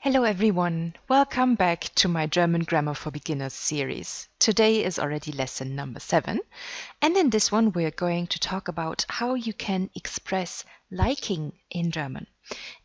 Hello everyone, welcome back to my German Grammar for Beginners series. Today is already lesson number 7, and in this one we're going to talk about how you can express liking in German.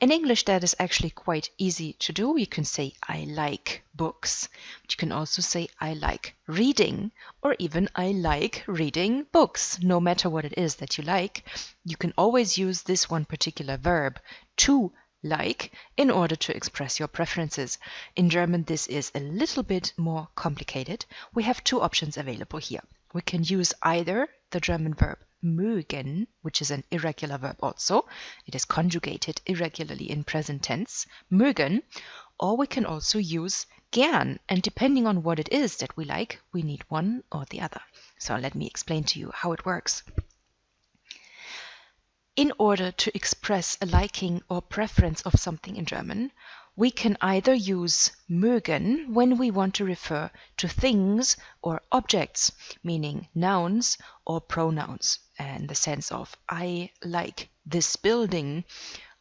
In English that is actually quite easy to do. You can say I like books, but you can also say I like reading, or even I like reading books. No matter what it is that you like, you can always use this one particular verb to like in order to express your preferences. In German this is a little bit more complicated. We have two options available here. We can use either the German verb mögen, which is an irregular verb also. It is conjugated irregularly in present tense, mögen, or we can also use gern, and depending on what it is that we like, we need one or the other. So let me explain to you how it works. In order to express a liking or preference of something in German, we can either use mögen when we want to refer to things or objects, meaning nouns or pronouns, in the sense of I like this building,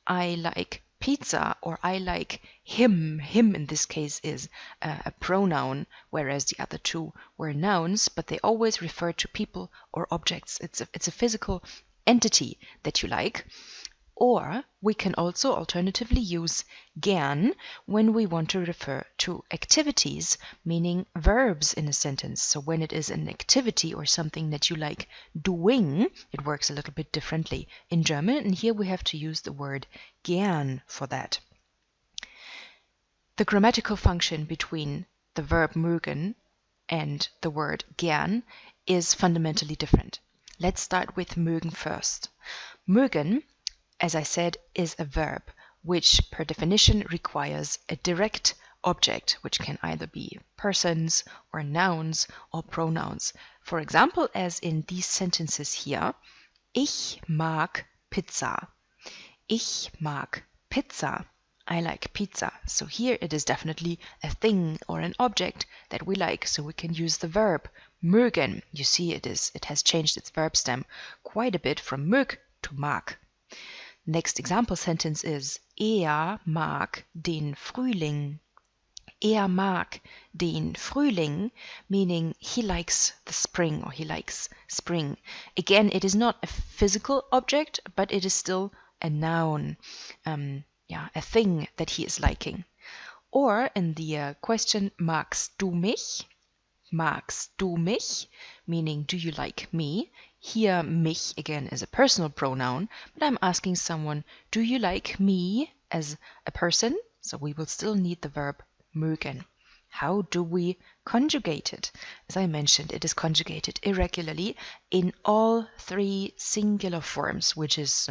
I like pizza, or I like him. Him in this case is a pronoun, whereas the other two were nouns, but they always refer to people or objects. It's a physical entity that you like. Or we can also alternatively use gern when we want to refer to activities, meaning verbs in a sentence. So when it is an activity or something that you like doing, it works a little bit differently in German, and here we have to use the word gern for that. The grammatical function between the verb mögen and the word gern is fundamentally different. Let's start with mögen first. Mögen, as I said, is a verb which per definition requires a direct object, which can either be persons or nouns or pronouns. For example, as in these sentences here, Ich mag Pizza. Ich mag Pizza. I like pizza. So here it is definitely a thing or an object that we like, so we can use the verb mögen. You see it has changed its verb stem quite a bit from mög to mag. Next example sentence is mag den Frühling. Mag den Frühling, meaning he likes the spring, or he likes spring. Again, it is not a physical object, but it is still a noun. A thing that he is liking. Or in the question, magst du mich? Magst du mich? Meaning, do you like me? Here, mich again is a personal pronoun, but I'm asking someone, do you like me as a person? So we will still need the verb mögen. How do we conjugate it? As I mentioned, it is conjugated irregularly in all three singular forms, which is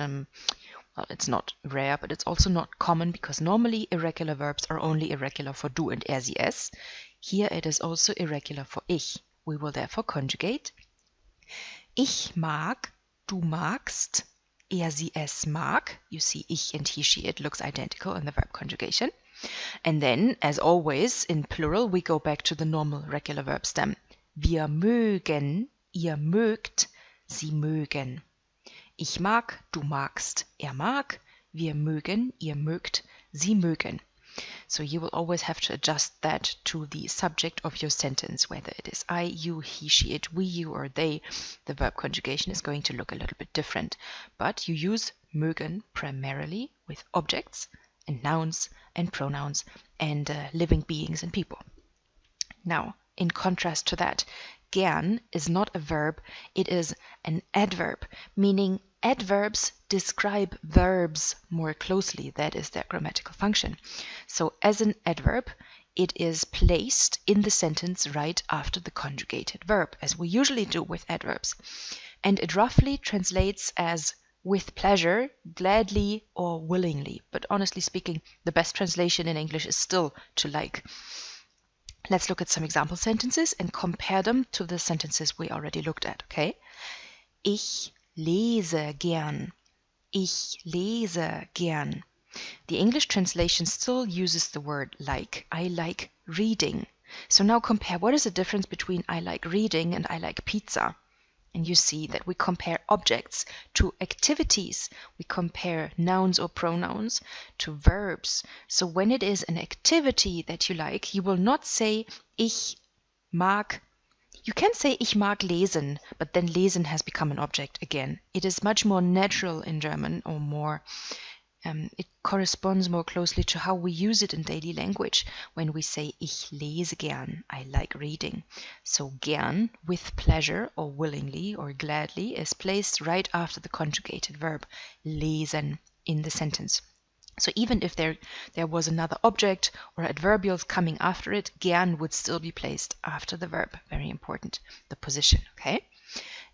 well, it's not rare, but it's also not common, because normally irregular verbs are only irregular for du and er, sie, es. Here it is also irregular for ich. We will therefore conjugate. Ich mag, du magst, er, sie, es mag. You see ich and he, she, it looks identical in the verb conjugation. And then, as always, in plural, we go back to the normal regular verb stem. Wir mögen, ihr mögt, sie mögen. Ich mag, du magst, er mag, wir mögen, ihr mögt, sie mögen. So you will always have to adjust that to the subject of your sentence, whether it is I, you, he, she, it, we, you, or they. The verb conjugation is going to look a little bit different. But you use mögen primarily with objects and nouns and pronouns and living beings and people. Now, in contrast to that, gern is not a verb, it is an adverb, meaning adverbs describe verbs more closely. That is their grammatical function. So as an adverb, it is placed in the sentence right after the conjugated verb, as we usually do with adverbs. And it roughly translates as with pleasure, gladly, or willingly. But honestly speaking, the best translation in English is still to like. Let's look at some example sentences and compare them to the sentences we already looked at, okay? Ich lese gern. Ich lese gern. The English translation still uses the word like. I like reading. So now compare, what is the difference between I like reading and I like pizza? And you see that we compare objects to activities. We compare nouns or pronouns to verbs. So when it is an activity that you like, you will not say ich mag. You can say ich mag lesen, but then lesen has become an object again. It is much more natural in German, or more it corresponds more closely to how we use it in daily language when we say ich lese gern, I like reading. So gern, with pleasure or willingly or gladly, is placed right after the conjugated verb lesen in the sentence. So even if there was another object or adverbials coming after it, gern would still be placed after the verb. Very important, the position, okay?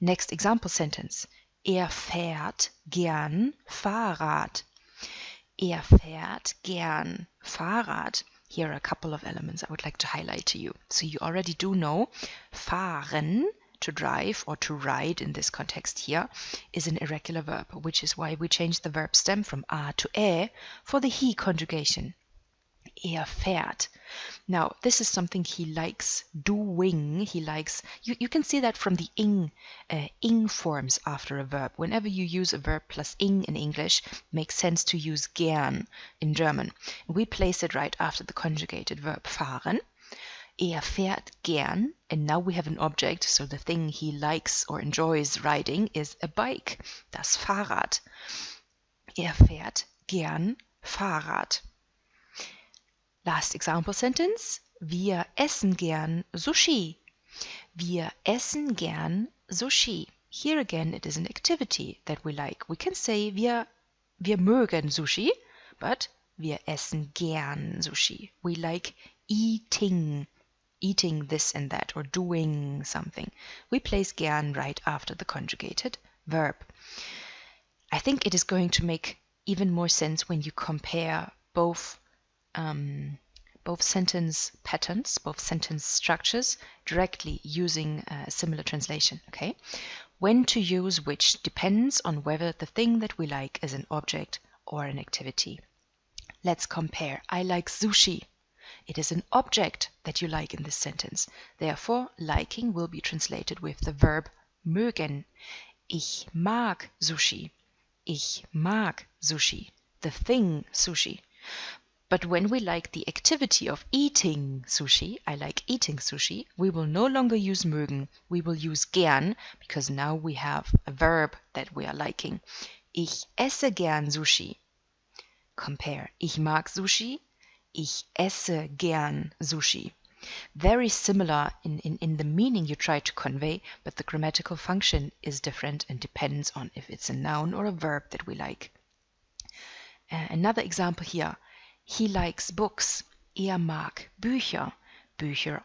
Next example sentence. Er fährt gern Fahrrad. Er fährt gern Fahrrad. Here are a couple of elements I would like to highlight to you. So you already do know fahren, to drive or to ride in this context here, is an irregular verb, which is why we changed the verb stem from a to ä for the he conjugation. Er fährt. Now, this is something he likes doing. He likes, you can see that from the ing forms after a verb. Whenever you use a verb plus ing in English, it makes sense to use gern in German. We place it right after the conjugated verb fahren. Er fährt gern, and now we have an object, so the thing he likes or enjoys riding is a bike, das Fahrrad. Er fährt gern Fahrrad. Last example sentence. Wir essen gern Sushi. Wir essen gern Sushi. Here again it is an activity that we like. We can say wir mögen Sushi, but wir essen gern Sushi. We like eating this and that, or doing something. We place gern right after the conjugated verb. I think it is going to make even more sense when you compare both sentence patterns, both sentence structures, directly using a similar translation, okay? When to use which depends on whether the thing that we like is an object or an activity. Let's compare. I like sushi. It is an object that you like in this sentence. Therefore, liking will be translated with the verb mögen. Ich mag Sushi. Ich mag Sushi. The thing sushi. But when we like the activity of eating sushi, I like eating sushi, we will no longer use mögen. We will use gern, because now we have a verb that we are liking. Ich esse gern Sushi. Compare. Ich mag Sushi. Ich esse gern Sushi. Very similar in the meaning you try to convey, but the grammatical function is different and depends on if it's a noun or a verb that we like. Another example here. He likes books. Er mag Bücher. Bücher,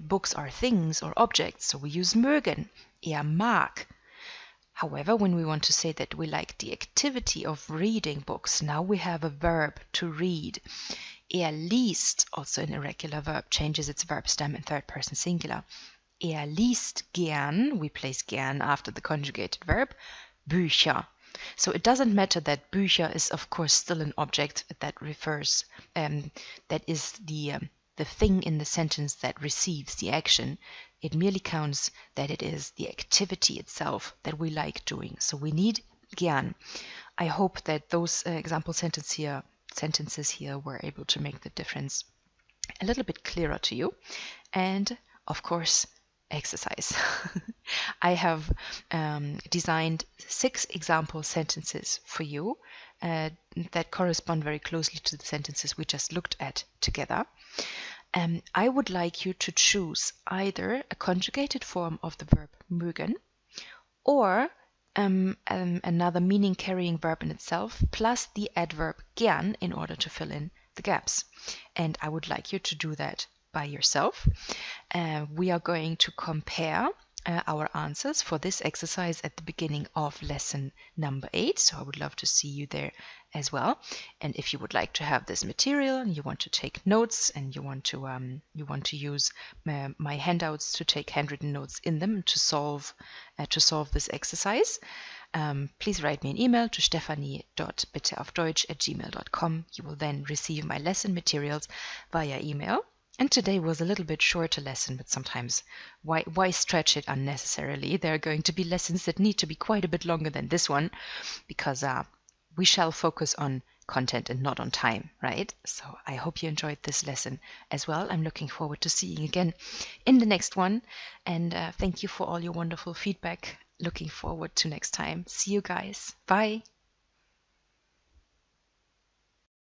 books are things or objects, so we use mögen. Er mag. However, when we want to say that we like the activity of reading books, now we have a verb to read. Er liest, also an irregular verb, changes its verb stem in third person singular. Er liest gern, we place gern after the conjugated verb, Bücher. So it doesn't matter that Bücher is of course still an object that refers, that is the thing in the sentence that receives the action. It merely counts that it is the activity itself that we like doing. So we need gern. I hope that those example sentences here were able to make the difference a little bit clearer to you. And of course, exercise. I have designed 6 example sentences for you that correspond very closely to the sentences we just looked at together. I would like you to choose either a conjugated form of the verb mögen or another meaning-carrying verb in itself plus the adverb gern in order to fill in the gaps. And I would like you to do that by yourself. We are going to compare our answers for this exercise at the beginning of lesson number 8. So I would love to see you there as well. And if you would like to have this material and you want to take notes and you want to use my handouts to take handwritten notes in them to solve this exercise, please write me an email to stephanie.bitteaufdeutsch@gmail.com. You will then receive my lesson materials via email. And today was a little bit shorter lesson, but sometimes why stretch it unnecessarily? There are going to be lessons that need to be quite a bit longer than this one, because we shall focus on content and not on time, right? So I hope you enjoyed this lesson as well. I'm looking forward to seeing you again in the next one. And thank you for all your wonderful feedback. Looking forward to next time. See you guys. Bye.